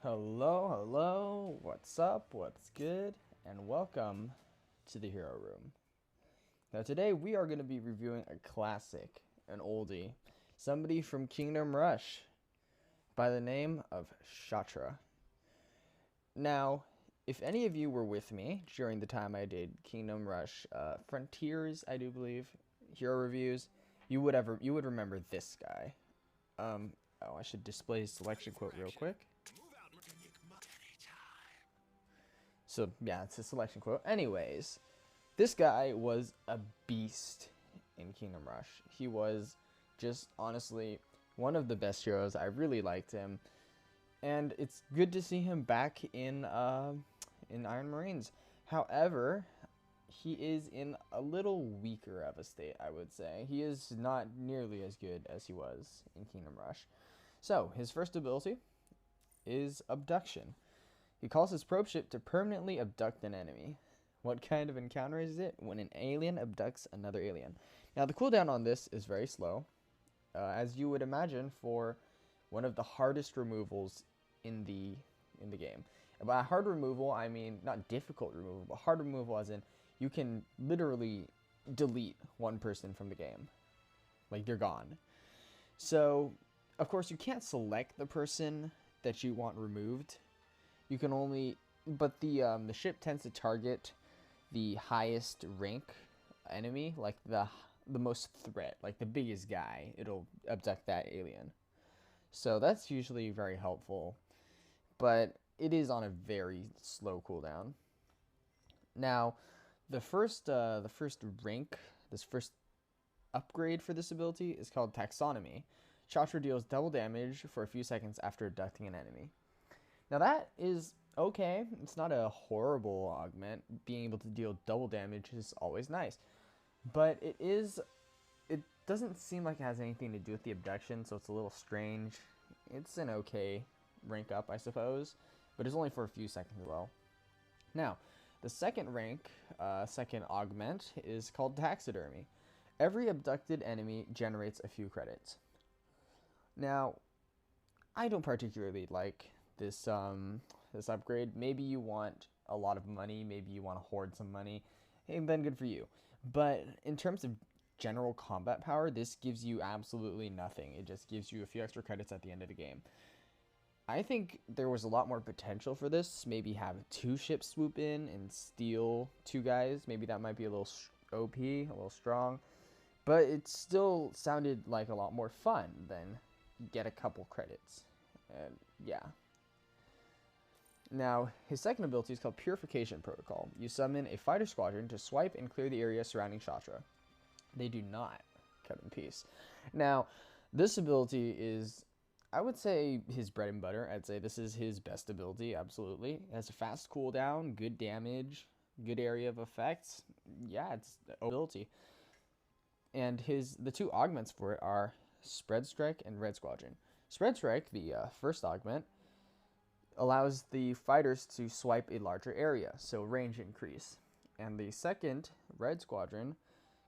Hello, what's up, what's good, and welcome to the Hero Room. Now, today we are going to be reviewing a classic, an oldie, somebody from Kingdom Rush by the name of Sha'tra. Now, if any of you were with me during the time I did Kingdom Rush Frontiers, I do believe, hero reviews, you would remember this guy. I should display his selection quote real quick. So, yeah, it's a selection quote. Anyways, this guy was a beast in Kingdom Rush. He was just honestly one of the best heroes. I really liked him. And it's good to see him back in Iron Marines. However, he is in a little weaker of a state, I would say. He is not nearly as good as he was in Kingdom Rush. So, his first ability is Abduction. He calls his probe ship to permanently abduct an enemy. What kind of encounter is it? When an alien abducts another alien. Now, the cooldown on this is very slow, as you would imagine for one of the hardest removals in the game. And by hard removal, I mean not difficult removal, but hard removal as in you can literally delete one person from the game. Like, they're gone. So, of course, you can't select the person that you want removed. You can only, but the ship tends to target the highest rank enemy, like the most threat, like the biggest guy. It'll abduct that alien. So that's usually very helpful, but it is on a very slow cooldown. Now, the first rank, this first upgrade for this ability is called Taxidermy. Sha'tra deals double damage for a few seconds after abducting an enemy. Now that is okay. It's not a horrible augment. Being able to deal double damage is always nice. But it doesn't seem like it has anything to do with the abduction, so it's a little strange. It's an okay rank up, I suppose, but it's only for a few seconds as well. Now, the second rank, second augment, is called Taxidermy. Every abducted enemy generates a few credits. Now, I don't particularly like this upgrade. Maybe you want a lot of money, maybe you want to hoard some money, hey, then good for you. But in terms of general combat power, this gives you absolutely nothing. It just gives you a few extra credits at the end of the game. I think there was a lot more potential for this. Maybe have two ships swoop in and steal two guys. Maybe that might be a little OP, a little strong. But it still sounded like a lot more fun than get a couple credits. And yeah. Now, his second ability is called Purification Protocol. You summon a fighter squadron to swipe and clear the area surrounding Sha'tra. They do not cut in peace. Now, this ability is, I would say, his bread and butter. I'd say this is his best ability, absolutely. It has a fast cooldown, good damage, good area of effects. Yeah, it's the ability. And the two augments for it are Spread Strike and Red Squadron. Spread Strike, the first augment, allows the fighters to swipe a larger area, so range increase. And the second, Red Squadron,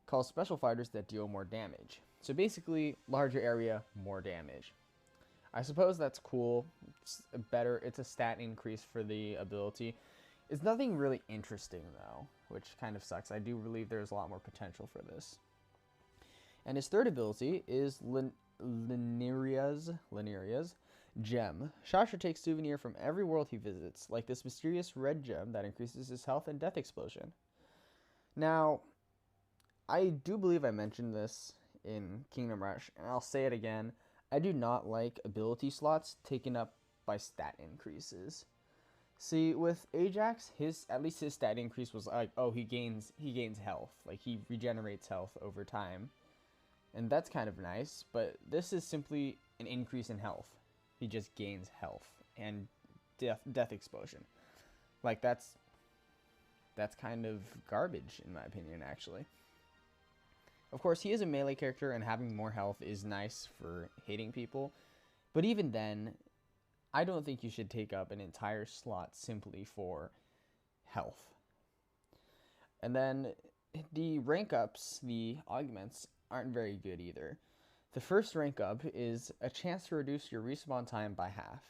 calls special fighters that deal more damage. So basically, larger area, more damage. I suppose that's cool. It's a stat increase for the ability. It's nothing really interesting though, which kind of sucks. I do believe there's a lot more potential for this. And his third ability is Lineria's Gem. Sha'tra takes souvenir from every world he visits, like this mysterious red gem that increases his health and death explosion. Now, I do believe I mentioned this in Kingdom Rush, and I'll say it again. I do not like ability slots taken up by stat increases. See, with Ajax, at least his stat increase was like, oh, he gains health, like he regenerates health over time. And that's kind of nice, but this is simply an increase in health. He just gains health and death explosion. Like, that's kind of garbage, in my opinion, actually. Of course, he is a melee character, and having more health is nice for hitting people. But even then, I don't think you should take up an entire slot simply for health. And then the rank ups, the augments, aren't very good either. The first rank up is a chance to reduce your respawn time by half.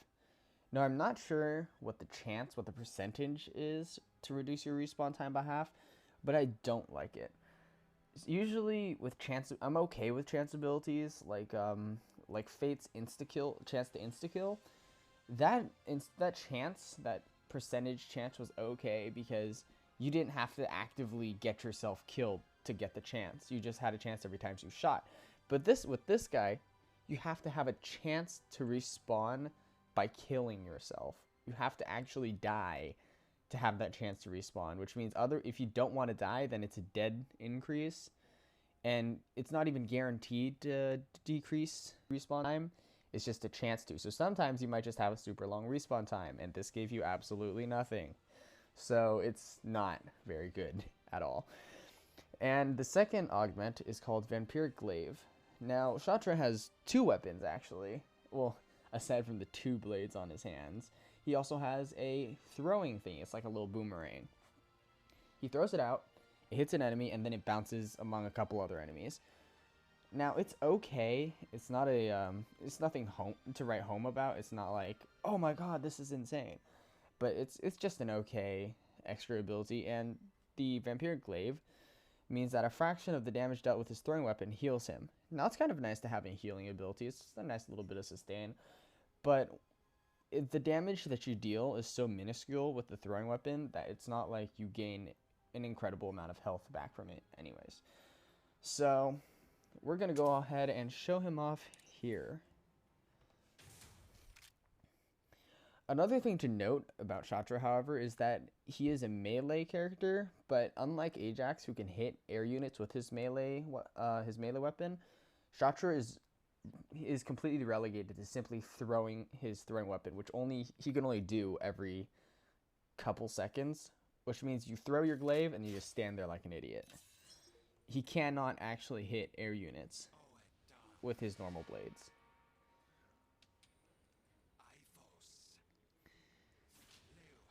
Now, I'm not sure what the percentage is to reduce your respawn time by half, but I don't like it. Usually with chance, I'm okay with chance abilities like Fate's chance to insta kill. That percentage chance was okay because you didn't have to actively get yourself killed to get the chance. You just had a chance every time you shot. But with this guy, you have to have a chance to respawn by killing yourself. You have to actually die to have that chance to respawn, which means if you don't want to die, then it's a dead increase, and it's not even guaranteed to decrease respawn time. It's just a chance to. So sometimes you might just have a super long respawn time, and this gave you absolutely nothing. So it's not very good at all. And the second augment is called Vampiric Glaive. Now, Sha'tra has 2 weapons, actually. Well, aside from the 2 blades on his hands. He also has a throwing thing. It's like a little boomerang. He throws it out, it hits an enemy, and then it bounces among a couple other enemies. Now, it's okay. It's not it's nothing to write home about. It's not like, oh my god, this is insane. But it's just an okay extra ability, and the Vampiric Glaive means that a fraction of the damage dealt with his throwing weapon heals him. Now, it's kind of nice to have a healing ability. It's a nice little bit of sustain. But the damage that you deal is so minuscule with the throwing weapon that it's not like you gain an incredible amount of health back from it anyways. So we're going to go ahead and show him off here. Another thing to note about Sha'tra, however, is that he is a melee character, but unlike Ajax, who can hit air units with his melee weapon, Sha'tra is completely relegated to simply throwing his throwing weapon, which he can only do every couple seconds, which means you throw your glaive and you just stand there like an idiot. He cannot actually hit air units with his normal blades.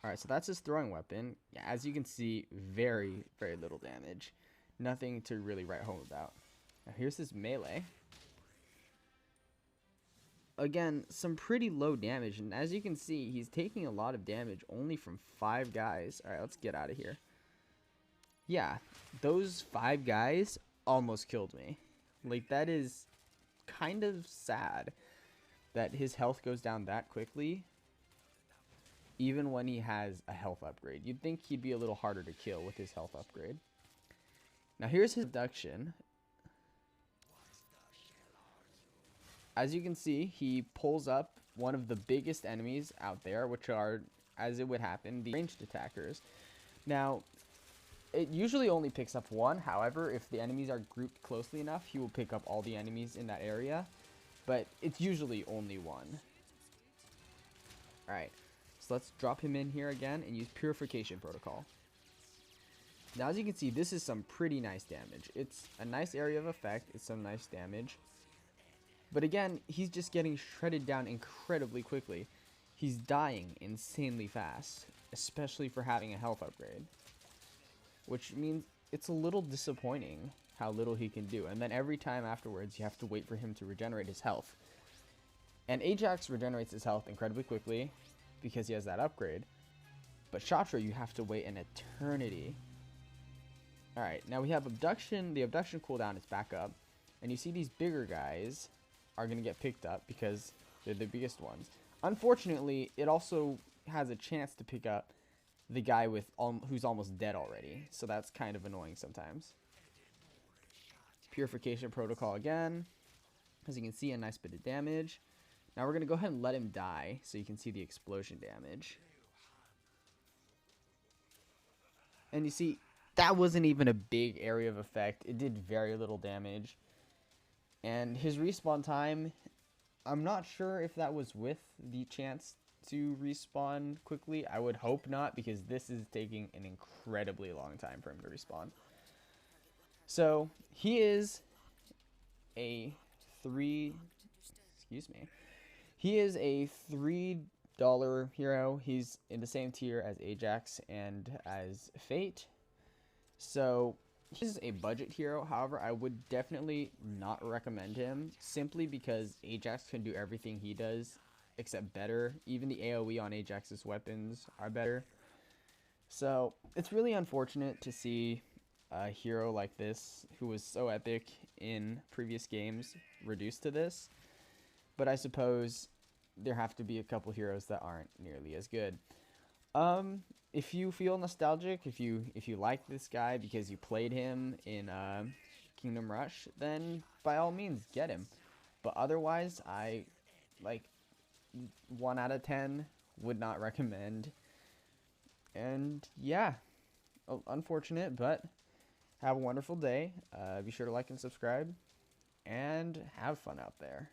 Alright, so that's his throwing weapon. Yeah, as you can see, very, very little damage. Nothing to really write home about. Now here's his melee. Again, some pretty low damage, and as you can see, he's taking a lot of damage only from 5 guys. Alright, let's get out of here. Yeah, those 5 guys almost killed me. Like, that is kind of sad that his health goes down that quickly, even when he has a health upgrade. You'd think he'd be a little harder to kill with his health upgrade. Now here's his Abduction. As you can see, he pulls up one of the biggest enemies out there, which are, as it would happen, the ranged attackers. Now, it usually only picks up 1. However, if the enemies are grouped closely enough, he will pick up all the enemies in that area. But it's usually only 1. Alright, so let's drop him in here again and use Purification Protocol. Now, as you can see, this is some pretty nice damage. It's a nice area of effect. It's some nice damage. But again, he's just getting shredded down incredibly quickly. He's dying insanely fast, especially for having a health upgrade. Which means it's a little disappointing how little he can do. And then every time afterwards, you have to wait for him to regenerate his health. And Ajax regenerates his health incredibly quickly because he has that upgrade. But Sha'tra, you have to wait an eternity. Alright, now we have Abduction. The Abduction cooldown is back up. And you see these bigger guys are going to get picked up because they're the biggest ones. Unfortunately, it also has a chance to pick up the guy who's almost dead already. So that's kind of annoying sometimes. Purification Protocol again. As you can see, a nice bit of damage. Now we're going to go ahead and let him die so you can see the explosion damage. And you see, that wasn't even a big area of effect. It did very little damage. And his respawn time, I'm not sure if that was with the chance to respawn quickly. I would hope not, because this is taking an incredibly long time for him to respawn. So he is a He is a $3 hero. He's in the same tier as Ajax and as Fate. So he's a budget hero. However, I would definitely not recommend him simply because Ajax can do everything he does except better. Even the AoE on Ajax's weapons are better. So it's really unfortunate to see a hero like this, who was so epic in previous games, reduced to this. But I suppose there have to be a couple heroes that aren't nearly as good. If you feel nostalgic, if you like this guy because you played him in Kingdom Rush, then by all means get him. But otherwise, I like 1 out of 10 would not recommend. And yeah, unfortunate, but have a wonderful day. Be sure to like and subscribe, and have fun out there.